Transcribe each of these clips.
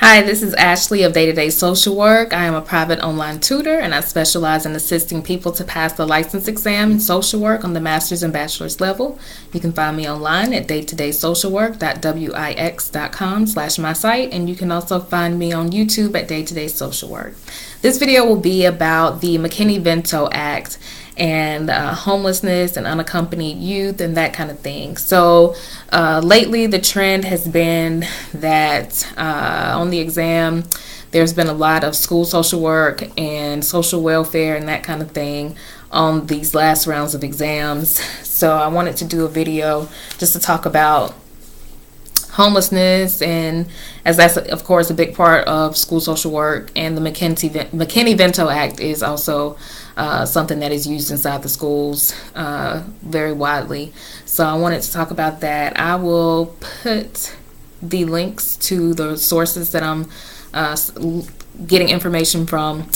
Hi, this is Ashley of Day-to-Day Social Work. I am a private online tutor and I specialize in assisting people to pass the license exam in social work on the master's and bachelor's level. You can find me online at daytodaysocialwork.wix.com/my site, and you can also find me on YouTube at Day-to-Day Social Work. This video will be about the McKinney Vento Act and homelessness and unaccompanied youth and that kind of thing. So lately the trend has been that on the exam there's been a lot of school social work and social welfare and that kind of thing on these last rounds of exams. So I wanted to do a video just to talk about homelessness, and as that's of course a big part of school social work, and the McKinney Vento Act is also something that is used inside the schools very widely. So I wanted to talk about that. I will put the links to the sources that I'm getting information from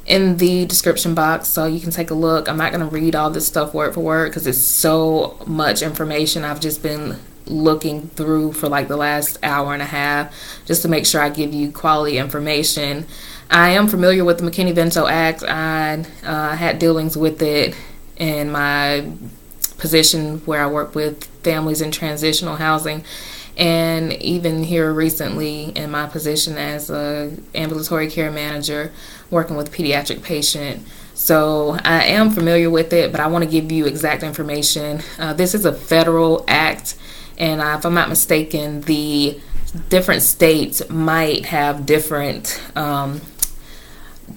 in the description box, so you can take a look. I'm not going to read all this stuff word for word because it's so much information. I've just been looking through for like the last hour and a half just to make sure I give you quality information. I am familiar with the McKinney Vento Act. I had dealings with it in my position where I work with families in transitional housing, and even here recently in my position as a ambulatory care manager working with a pediatric patient. So I am familiar with it, but I want to give you exact information. This is a federal act, and if I'm not mistaken, the different states might have different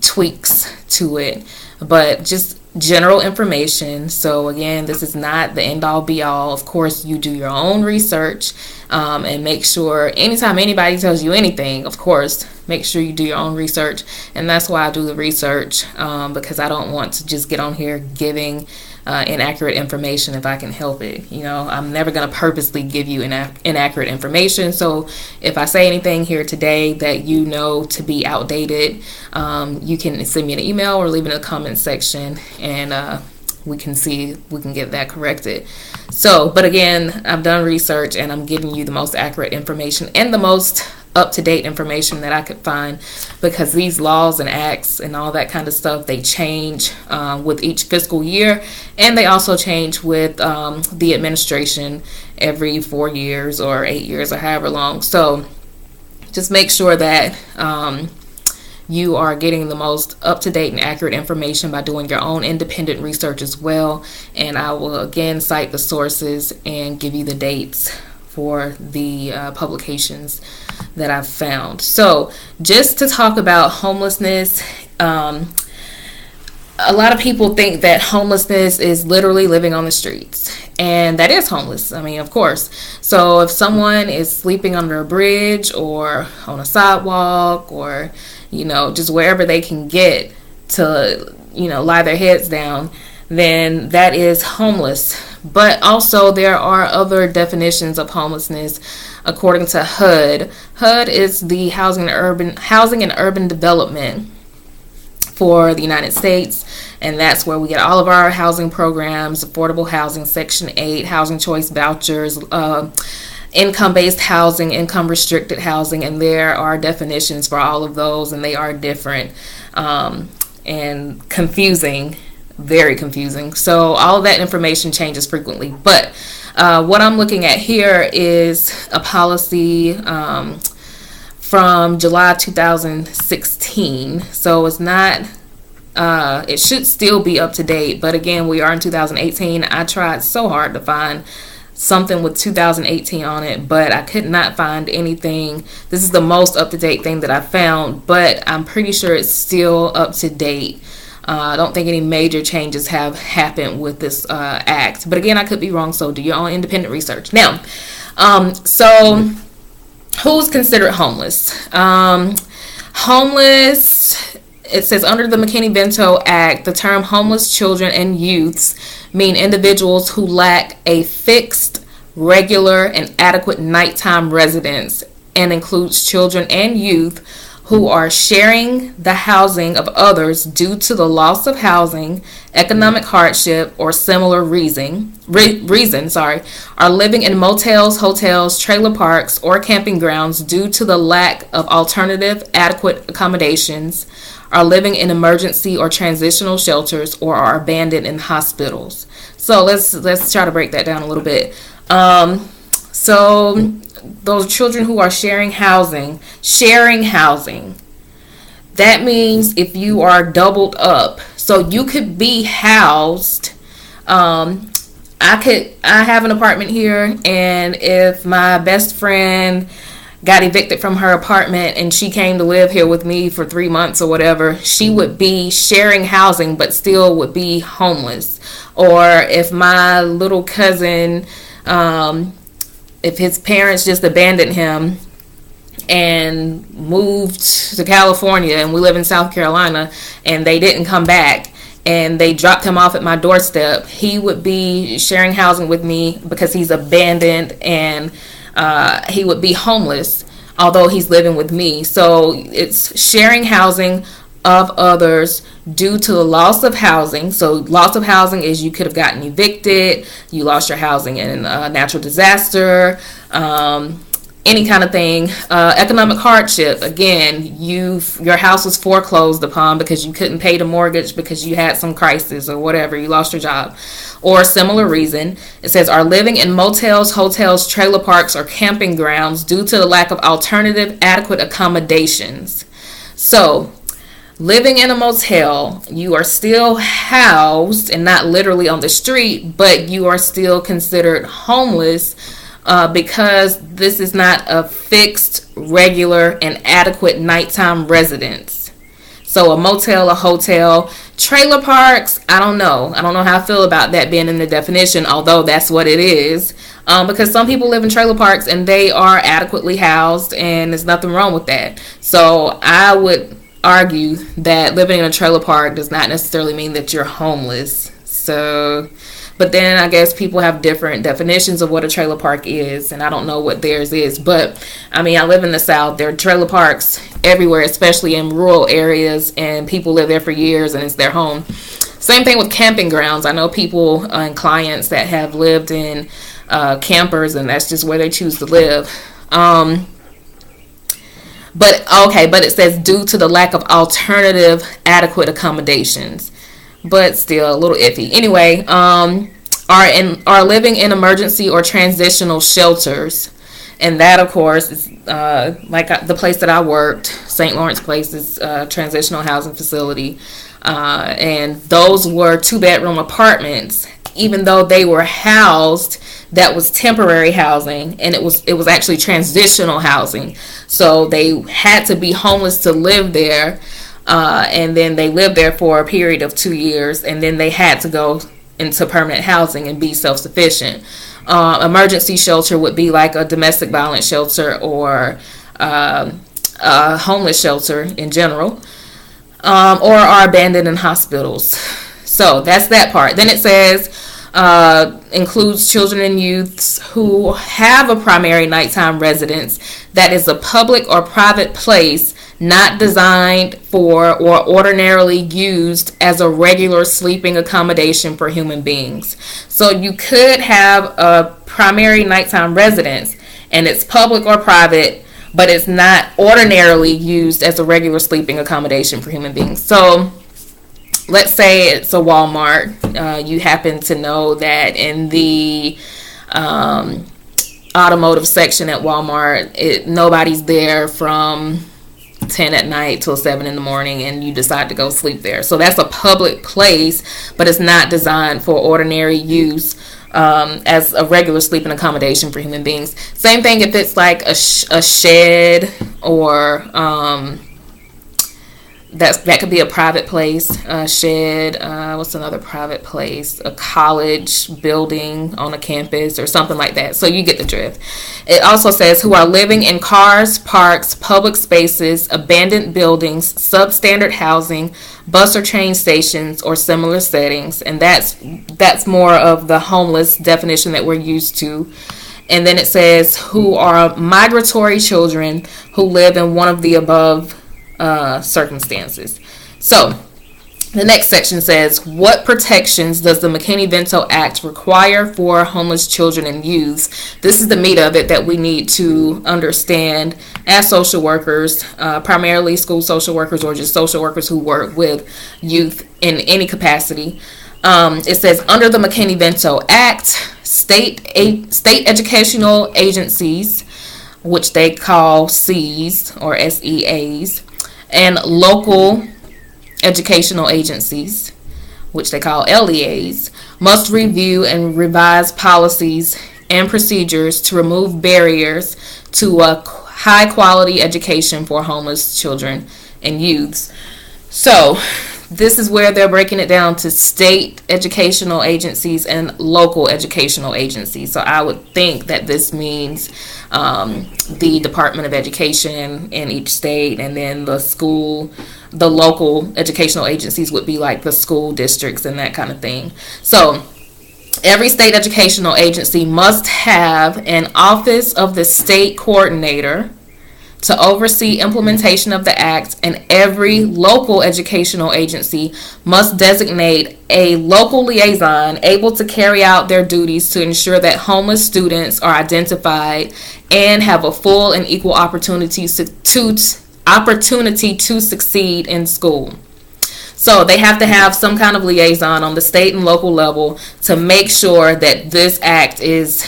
tweaks to it, but just general information. So again, this is not the end-all be-all. Of course, you do your own research and make sure anytime anybody tells you anything, of course, make sure you do your own research. And that's why I do the research, because I don't want to just get on here giving inaccurate information if I can help it. You know, I'm never going to purposely give you inaccurate information. So if I say anything here today that you know to be outdated, you can send me an email or leave it in the comment section, and we can get that corrected. So, but again, I've done research and I'm giving you the most accurate information and the most up-to-date information that I could find, because these laws and acts and all that kind of stuff, they change with each fiscal year, and they also change with the administration every 4 years or 8 years or however long. So just make sure that you are getting the most up-to-date and accurate information by doing your own independent research as well. And I will again cite the sources and give you the dates for the publications that I've found. So just to talk about homelessness, a lot of people think that homelessness is literally living on the streets, and that is homeless. I mean, of course. So if someone is sleeping under a bridge or on a sidewalk, or just wherever they can get to lie their heads down, then that is homeless. But also there are other definitions of homelessness according to HUD. HUD is the Housing and Urban Development for the United States, and that's where we get all of our housing programs: affordable housing, Section 8, housing choice vouchers, income-based housing, income-restricted housing, and there are definitions for all of those, and they are different and confusing. Very confusing. So all of that information changes frequently. But what I'm looking at here is a policy from July 2016. So it's not, it should still be up to date. But again, we are in 2018. I tried so hard to find something with 2018 on it, but I could not find anything. This is the most up-to-date thing that I found, but I'm pretty sure it's still up to date. I don't think any major changes have happened with this act. But again, I could be wrong, so do your own independent research. Now, so who's considered homeless? Homeless, it says under the McKinney Vento Act, the term homeless children and youths mean individuals who lack a fixed, regular, and adequate nighttime residence, and includes children and youth who are sharing the housing of others due to the loss of housing, economic hardship, or similar reason, are living in motels, hotels, trailer parks, or camping grounds due to the lack of alternative adequate accommodations, are living in emergency or transitional shelters, or are abandoned in hospitals. So let's try to break that down a little bit. So those children who are sharing housing, that means if you are doubled up, so you could be housed. I have an apartment here, and if my best friend got evicted from her apartment and she came to live here with me for 3 months or whatever, she would be sharing housing but still would be homeless. Or if my little cousin, if his parents just abandoned him and moved to California, and we live in South Carolina, and they didn't come back, and they dropped him off at my doorstep, he would be sharing housing with me because he's abandoned, and he would be homeless, although he's living with me. So it's sharing housing of others due to the loss of housing. So loss of housing is you could have gotten evicted, you lost your housing in a natural disaster, any kind of thing. Economic hardship, again, your house was foreclosed upon because you couldn't pay the mortgage because you had some crisis or whatever, you lost your job, or a similar reason. It says are living in motels, hotels, trailer parks, or camping grounds due to the lack of alternative adequate accommodations. So living in a motel, you are still housed and not literally on the street, but you are still considered homeless because this is not a fixed, regular, and adequate nighttime residence. So a motel, a hotel, trailer parks, I don't know how I feel about that being in the definition, although that's what it is, because some people live in trailer parks and they are adequately housed, and there's nothing wrong with that. So I would argue that living in a trailer park does not necessarily mean that you're homeless. So, but then I guess people have different definitions of what a trailer park is, and I don't know what theirs is. But I mean, I live in the South. There are trailer parks everywhere, especially in rural areas, and people live there for years and it's their home. Same thing with camping grounds. I know people and clients that have lived in campers, and that's just where they choose to live. But it says due to the lack of alternative adequate accommodations, but still a little iffy. Anyway, are living in emergency or transitional shelters, and that of course is like the place that I worked, St. Lawrence Place, is a transitional housing facility, and those were 2-bedroom apartments. Even though they were housed, that was temporary housing, and it was actually transitional housing. So they had to be homeless to live there, and then they lived there for a period of 2 years, and then they had to go into permanent housing and be self-sufficient. Emergency shelter would be like a domestic violence shelter or a homeless shelter in general, or are abandoned in hospitals. So that's that part. Then it says includes children and youths who have a primary nighttime residence that is a public or private place not designed for or ordinarily used as a regular sleeping accommodation for human beings. So you could have a primary nighttime residence and it's public or private, but it's not ordinarily used as a regular sleeping accommodation for human beings. So let's say it's a Walmart. You happen to know that in the automotive section at Walmart, nobody's there from 10 at night till 7 in the morning, and you decide to go sleep there. So that's a public place, but it's not designed for ordinary use as a regular sleeping accommodation for human beings. Same thing if it's like a shed or that could be a private place, a shed, what's another private place? A college building on a campus or something like that. So you get the drift. It also says who are living in cars, parks, public spaces, abandoned buildings, substandard housing, bus or train stations, or similar settings. And that's more of the homeless definition that we're used to. And then it says who are migratory children who live in one of the above circumstances. So the next section says, what protections does the McKinney Vento Act require for homeless children and youths? This is the meat of it that we need to understand as social workers, primarily school social workers or just social workers who work with youth in any capacity. It says, under the McKinney Vento Act, state educational agencies, which they call Cs or SEAs, and local educational agencies, which they call LEAs, must review and revise policies and procedures to remove barriers to a high quality education for homeless children and youths. So this is where they're breaking it down to state educational agencies and local educational agencies. So I would think that this means the Department of Education in each state, and then the local educational agencies would be like the school districts and that kind of thing. So every state educational agency must have an office of the state coordinator to oversee implementation of the act, and every local educational agency must designate a local liaison able to carry out their duties to ensure that homeless students are identified and have a full and equal opportunity to succeed in school. So they have to have some kind of liaison on the state and local level to make sure that this act is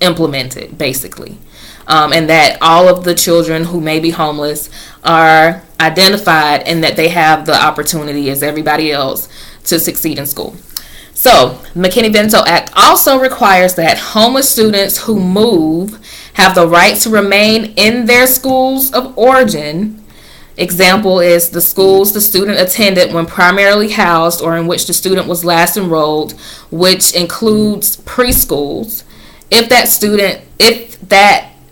implemented, basically. And that all of the children who may be homeless are identified and that they have the opportunity as everybody else to succeed in school. So McKinney Vento Act also requires that homeless students who move have the right to remain in their schools of origin. Example is the schools the student attended when primarily housed or in which the student was last enrolled, which includes preschools, if that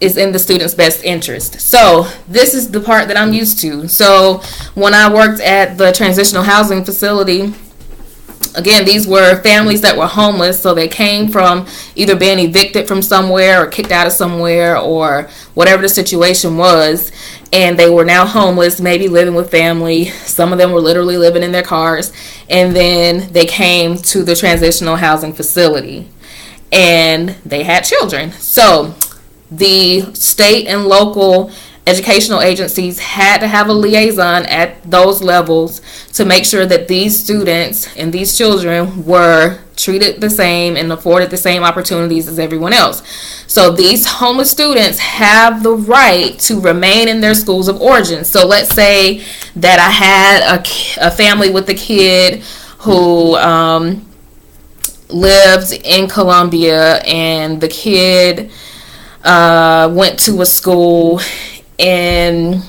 is in the student's best interest. So this is the part that I'm used to. So when I worked at the transitional housing facility, again, these were families that were homeless. So they came from either being evicted from somewhere or kicked out of somewhere or whatever the situation was. And they were now homeless, maybe living with family. Some of them were literally living in their cars. And then they came to the transitional housing facility and they had children. So the state and local educational agencies had to have a liaison at those levels to make sure that these students and these children were treated the same and afforded the same opportunities as everyone else. So these homeless students have the right to remain in their schools of origin. So let's say that I had a family with a kid who lived in Columbia, and the kid went to a school in,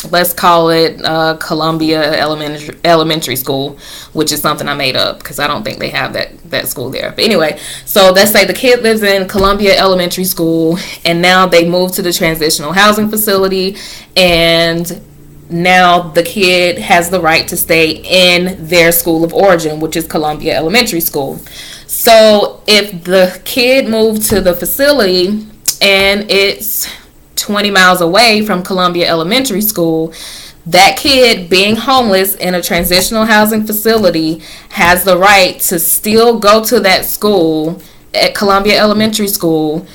let's call it Columbia Elementary School, which is something I made up because I don't think they have that school there. But anyway, so let's say the kid lives in Columbia Elementary School, and now they moved to the transitional housing facility, and now the kid has the right to stay in their school of origin, which is Columbia Elementary School. So if the kid moved to the facility and it's 20 miles away from Columbia Elementary School, that kid being homeless in a transitional housing facility has the right to still go to that school at Columbia Elementary School,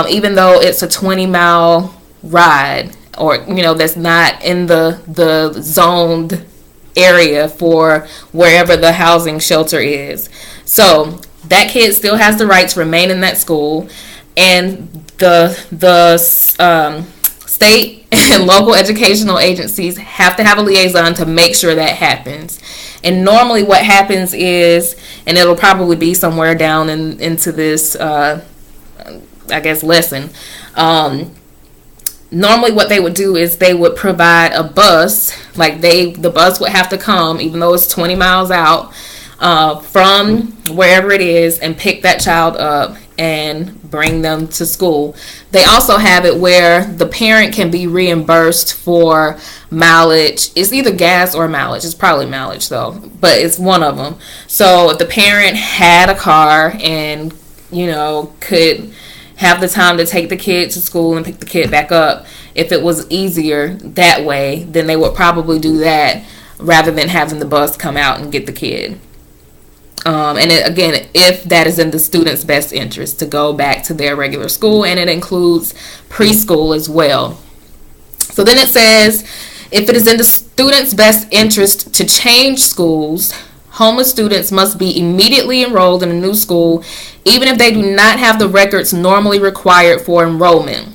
even though it's a 20-mile ride, or that's not in the zoned area for wherever the housing shelter is. So that kid still has the right to remain in that school, and the state and local educational agencies have to have a liaison to make sure that happens. And normally what happens is, and it'll probably be somewhere down into this lesson, normally what they would do is they would provide a bus. Like the bus would have to come, even though it's 20 miles out from wherever it is, and pick that child up and bring them to school. They also have it where the parent can be reimbursed for mileage. It's either gas or mileage. It's probably mileage though, but it's one of them. So if the parent had a car and could have the time to take the kid to school and pick the kid back up. If it was easier that way, then they would probably do that rather than having the bus come out and get the kid. And again, if that is in the student's best interest to go back to their regular school, and it includes preschool as well. So then it says, if it is in the student's best interest to change schools, homeless students must be immediately enrolled in a new school, even if they do not have the records normally required for enrollment.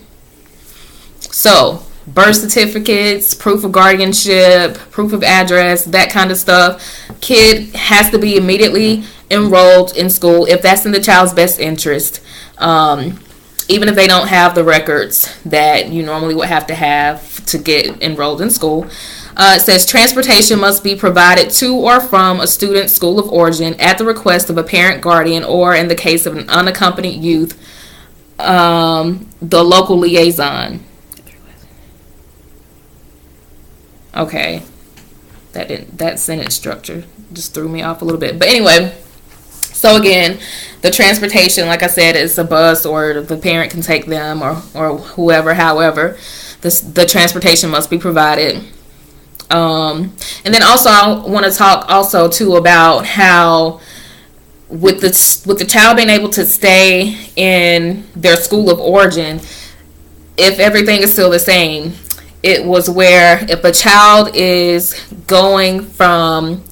So, birth certificates, proof of guardianship, proof of address, that kind of stuff. Kid has to be immediately enrolled in school if that's in the child's best interest, even if they don't have the records that you normally would have to get enrolled in school. It says transportation must be provided to or from a student's school of origin at the request of a parent, guardian, or in the case of an unaccompanied youth, the local liaison. Okay, that sentence structure just threw me off a little bit. But anyway, so again, the transportation, like I said, is a bus, or the parent can take them, or whoever. However, the transportation must be provided. And then also I want to talk also too about how with the child being able to stay in their school of origin, if everything is still the same. It was where if a child is going from,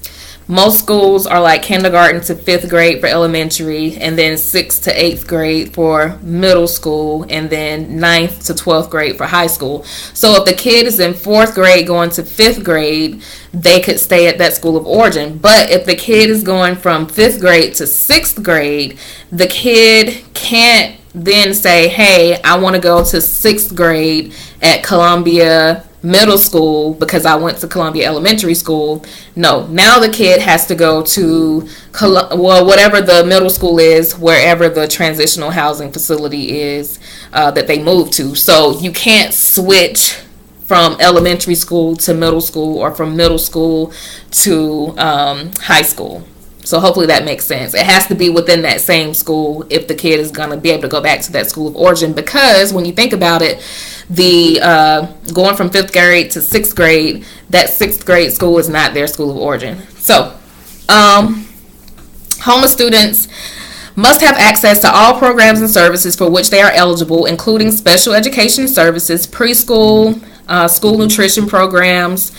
most schools are like kindergarten to 5th grade for elementary, and then 6th to 8th grade for middle school, and then 9th to 12th grade for high school. So if the kid is in 4th grade going to 5th grade, they could stay at that school of origin. But if the kid is going from 5th grade to 6th grade, the kid can't then say, hey, I want to go to 6th grade at Columbia Middle School because I went to Columbia Elementary School. No, now the kid has to go to whatever the middle school is, wherever the transitional housing facility is that they move to. So you can't switch from elementary school to middle school, or from middle school to high school. So hopefully that makes sense. It has to be within that same school if the kid is going to be able to go back to that school of origin, because when you think about it, the going from 5th grade to 6th grade, that 6th grade school is not their school of origin. So homeless students must have access to all programs and services for which they are eligible, including special education services, preschool, school nutrition programs,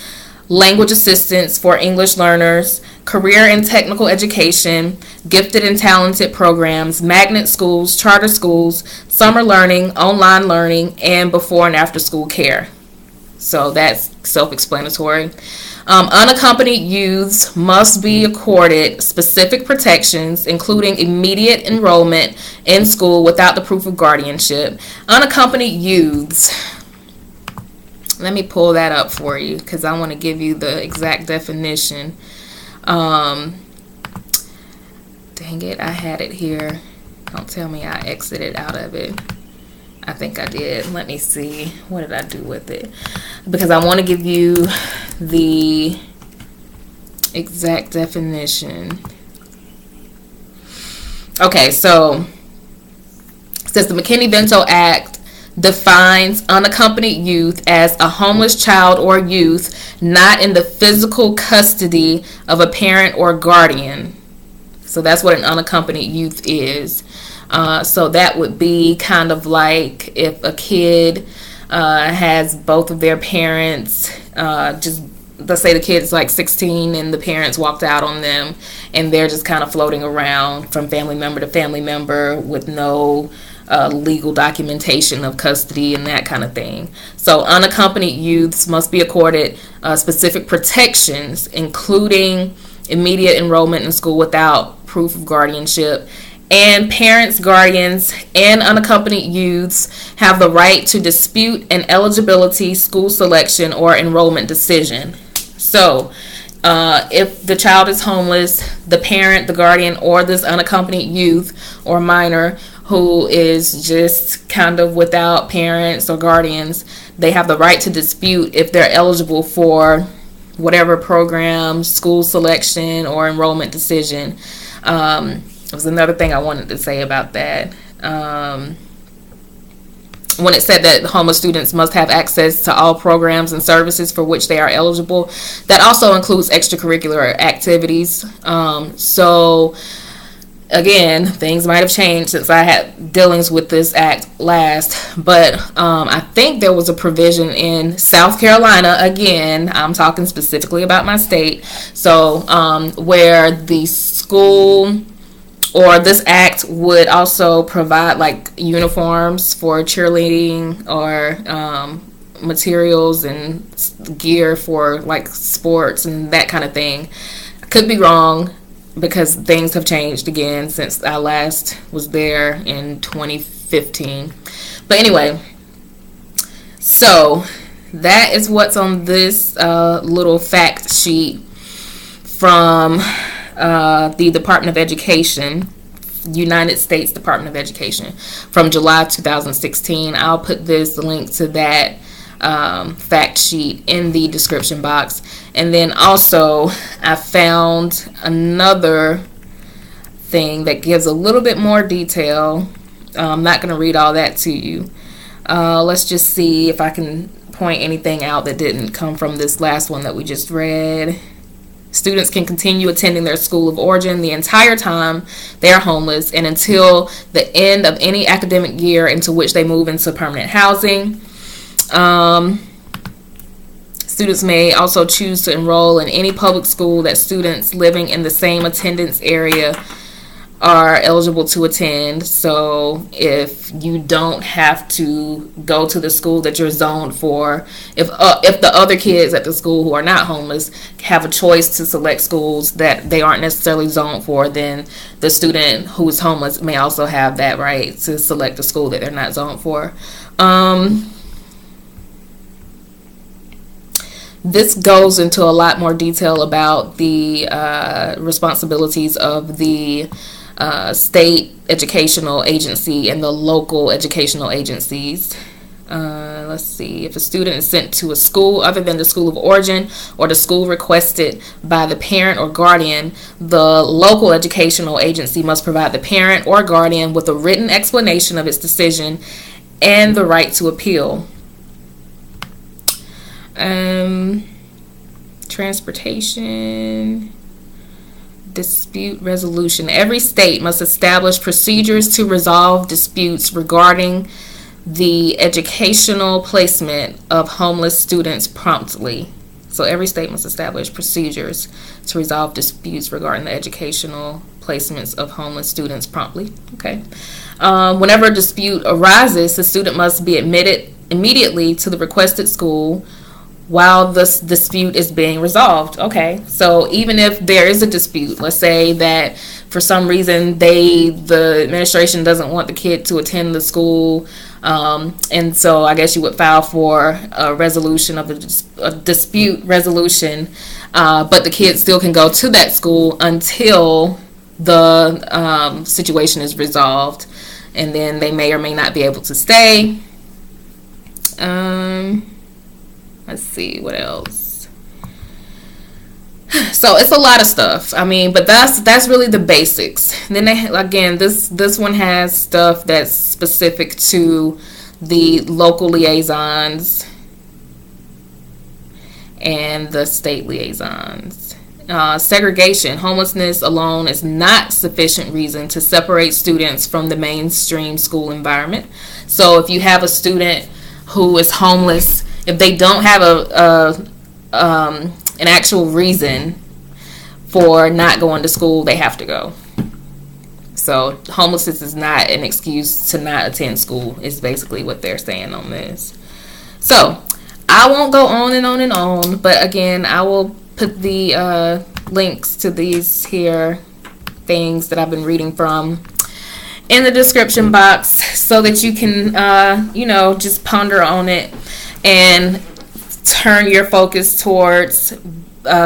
language assistance for English learners, career and technical education, gifted and talented programs, magnet schools, charter schools, summer learning, online learning, and before and after school care. So that's self-explanatory. Unaccompanied youths must be accorded specific protections, including immediate enrollment in school without the proof of guardianship. Unaccompanied youths. Let me pull that up for you because I want to give you the exact definition. Dang it, I had it here. Don't tell me I exited out of it. I think I did. Let me see. What did I do with it? Because I want to give you the exact definition. Okay, so it says the McKinney Vento Act defines unaccompanied youth as a homeless child or youth not in the physical custody of a parent or guardian. So that's what an unaccompanied youth is. So that would be kind of like if a kid has both of their parents, just let's say the kid is like 16 and the parents walked out on them and they're just kind of floating around from family member to family member with no legal documentation of custody and that kind of thing. So unaccompanied youths must be accorded specific protections, including immediate enrollment in school without proof of guardianship. And parents, guardians, and unaccompanied youths have the right to dispute an eligibility, school selection, or enrollment decision. So if the child is homeless, the parent, the guardian, or this unaccompanied youth or minor who is just kind of without parents or guardians, they have the right to dispute if they're eligible for whatever program, school selection, or enrollment decision. There was another thing I wanted to say about that. when it said that homeless students must have access to all programs and services for which they are eligible, that also includes extracurricular activities. So again, things might have changed since I had dealings with this act last, but I think there was a provision in South Carolina, again, I'm talking specifically about my state, so where the school or this act would also provide like uniforms for cheerleading or materials and gear for like sports and that kind of thing. I could be wrong because things have changed again since I last was there in 2015. But anyway, so that is what's on this little fact sheet from the Department of Education, United States Department of Education, from July 2016. I'll put this link to that fact sheet in the description box. And then also I found another thing that gives a little bit more detail. I'm not going to read all that to you. Let's just see if I can point anything out that didn't come from this last one that we just read. Students can continue attending their school of origin the entire time they are homeless and until the end of any academic year into which they move into permanent housing. Students may also choose to enroll in any public school that students living in the same attendance area are eligible to attend. So if you don't have to go to the school that you're zoned for, if the other kids at the school who are not homeless have a choice to select schools that they aren't necessarily zoned for, then the student who is homeless may also have that right to select a school that they're not zoned for. This goes into a lot more detail about the responsibilities of the state educational agency and the local educational agencies. Let's see. If a student is sent to a school other than the school of origin or the school requested by the parent or guardian, the local educational agency must provide the parent or guardian with a written explanation of its decision and the right to appeal. Transportation, dispute resolution. Every state must establish procedures to resolve disputes regarding the educational placement of homeless students promptly. So every state must establish procedures to resolve disputes regarding the educational placements of homeless students promptly. Okay. Whenever a dispute arises, the student must be admitted immediately to the requested school while this dispute is being resolved. Okay, so even if there is a dispute, let's say that for some reason the administration doesn't want the kid to attend the school, and so I guess you would file for a resolution of a dispute resolution, but the kid still can go to that school until the situation is resolved, and then they may or may not be able to stay. Let's see what else. So it's a lot of stuff. I mean, but that's really the basics. And then again, this one has stuff that's specific to the local liaisons and the state liaisons. Segregation. Homelessness alone is not sufficient reason to separate students from the mainstream school environment. So if you have a student who is homeless, if they don't have an actual reason for not going to school, they have to go. So homelessness is not an excuse to not attend school, is basically what they're saying on this. So I won't go on and on and on, but again, I will put the links to these here things that I've been reading from in the description box so that you can, just ponder on it and turn your focus towards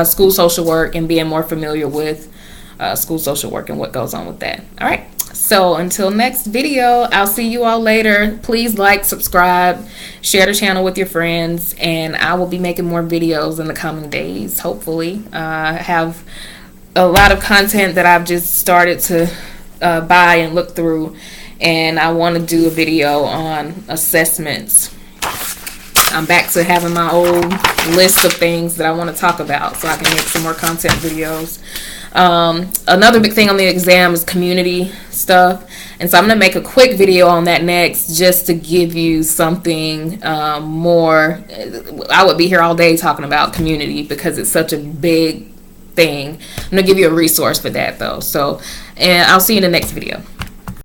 school social work and being more familiar with school social work and what goes on with that. All right. So until next video, I'll see you all later. Please like, subscribe, share the channel with your friends, and I will be making more videos in the coming days, hopefully. I have a lot of content that I've just started to buy and look through, and I want to do a video on assessments. I'm back to having my old list of things that I want to talk about so I can make some more content videos. Another big thing on the exam is community stuff, and so I'm going to make a quick video on that next, just to give you something more. I would be here all day talking about community because it's such a big thing. I'm going to give you a resource for that though. So, and I'll see you in the next video.